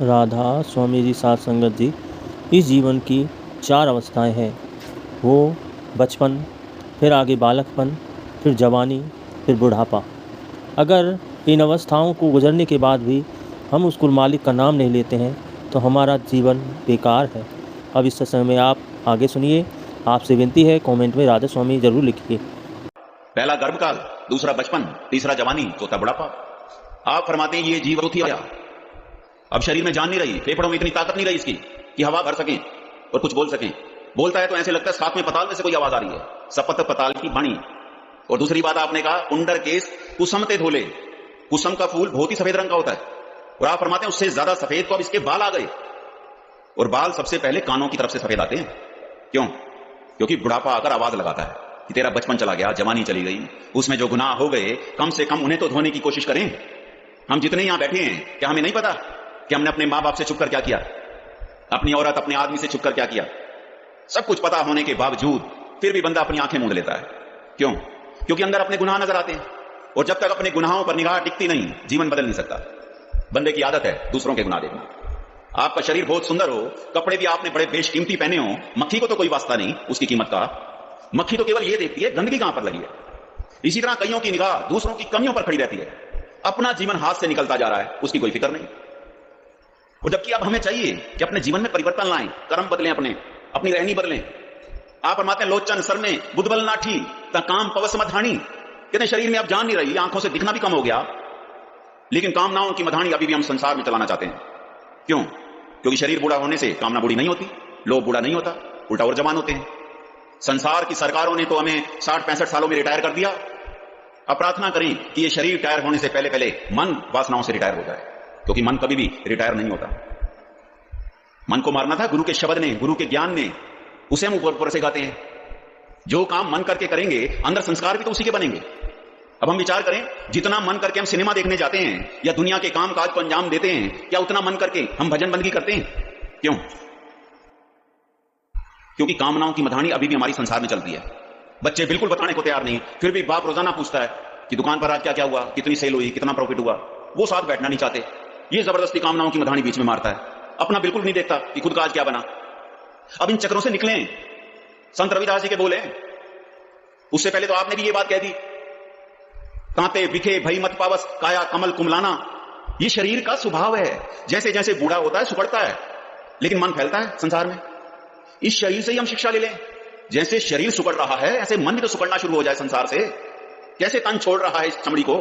राधा स्वामी जी साध संगत जी, इस जीवन की 4 अवस्थाएं हैं। वो बचपन, फिर आगे बालकपन, फिर जवानी, फिर बुढ़ापा। अगर इन अवस्थाओं को गुजरने के बाद भी हम उस कुल मालिक का नाम नहीं लेते हैं तो हमारा जीवन बेकार है। अब इस सत्संग में आप आगे सुनिए। आपसे विनती है, कमेंट में राधा स्वामी जरूर लिखिए। पहला गर्भकाल, दूसरा बचपन, तीसरा जवानी, चौथा बुढ़ापा। आप फरमाते हैं ये जीव थी आया, अब शरीर में जान नहीं रही, फेफड़ों में इतनी ताकत नहीं रही इसकी कि हवा भर सकें और कुछ बोल सकें। बोलता है तो ऐसे लगता है साथ में पताल में से कोई आवाज आ रही है, सपत पताल की बाणी। और दूसरी बात आपने कहा कुंडर केस कुसमते धोले। कुसम का फूल बहुत ही सफेद रंग का होता है और आप फरमाते हैं उससे ज्यादा सफेद तो अब इसके बाल आ गए। और बाल सबसे पहले कानों की तरफ से सफेद आते हैं। क्यों? क्योंकि बुढ़ापा आकर आवाज लगाता है कि तेरा बचपन चला गया, जवानी चली गई, उसमें जो गुनाह हो गए कम से कम उन्हें तो धोने की कोशिश करें। हम जितने यहां बैठे हैं, क्या हमें नहीं पता कि हमने अपने मां बाप से छुपकर क्या किया, अपनी औरत अपने आदमी से छुपकर क्या किया? सब कुछ पता होने के बावजूद फिर भी बंदा अपनी आंखें मूंद लेता है। क्यों? क्योंकि अंदर अपने गुनाह नजर आते हैं और जब तक अपने गुनाहों पर निगाह टिकती नहीं, जीवन बदल नहीं सकता। बंदे की आदत है दूसरों के गुनाह देखना। आपका शरीर बहुत सुंदर हो, कपड़े भी आपने बड़े बेशकीमती पहने हो, मक्खी को तो कोई वास्ता नहीं उसकी कीमत का। मक्खी तो केवल ये देखती है गंदगी कहां पर लगी है। इसी तरह कईयों की निगाह दूसरों की कमियों पर खड़ी रहती है। अपना जीवन हाथ से निकलता जा रहा है, उसकी कोई फिक्र नहीं। और जबकि अब हमें चाहिए कि अपने जीवन में परिवर्तन लाएं, कर्म बदलें, अपनी रहनी बदलें। आप फरमाते हैं लोचन सर में बुद्धबल नाठी ता काम पवस मधानी। कहते शरीर में अब जान नहीं रही, आंखों से दिखना भी कम हो गया, लेकिन कामनाओं की मधानी अभी भी हम संसार में चलाना चाहते हैं। क्यों? क्योंकि शरीर बूढ़ा होने से कामना बूढ़ी नहीं होती, लोभ बूढ़ा नहीं होता, उल्टा और जवान होते हैं। संसार की सरकारों ने तो हमें 60-65 सालों में रिटायर कर दिया। अब प्रार्थना करें कि ये शरीर रिटायर होने से पहले पहले मन वासनाओं से रिटायर हो जाए, क्योंकि मन कभी भी रिटायर नहीं होता। मन को मारना था गुरु के शब्द ने, गुरु के ज्ञान ने, उसे हम ऊपर से गाते हैं। जो काम मन करके करेंगे अंदर संस्कार भी तो उसी के बनेंगे। अब हम विचार करें, जितना मन करके हम सिनेमा देखने जाते हैं या दुनिया के काम काज को अंजाम देते हैं, क्या उतना मन करके हम भजन बंदगी करते हैं? क्यों? क्योंकि कामनाओं की मधानी अभी भी हमारी संसार में चलती है। बच्चे बिल्कुल बताने को तैयार नहीं, फिर भी बाप रोजाना पूछता है कि दुकान पर आज क्या क्या हुआ, कितनी सेल हुई, कितना प्रॉफिट हुआ। वो साथ बैठना नहीं चाहते, ये जबरदस्ती कामनाओं की मधानी बीच में मारता है, अपना बिल्कुल नहीं देखता कि खुद का आज क्या बना। अब इन चक्रों से निकलें। संत रविदास जी के बोले, उससे पहले तो आपने भी ये बात कह दी, कांते बिखे भई मत पावस काया कमल कुमलाना। ये शरीर का स्वभाव है, जैसे जैसे बूढ़ा होता है सुकड़ता है, लेकिन मन फैलता है संसार में। इस शरीर से ही हम शिक्षा ले लें। जैसे शरीर सुकड़ रहा है ऐसे मन भी तो सुकड़ना शुरू हो जाए संसार से। कैसे तन छोड़ रहा है इस चमड़ी को,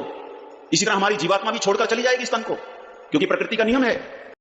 इसी तरह हमारी जीवात्मा भी छोड़कर चली जाएगी इस तन को, क्योंकि प्रकृति का नियम है।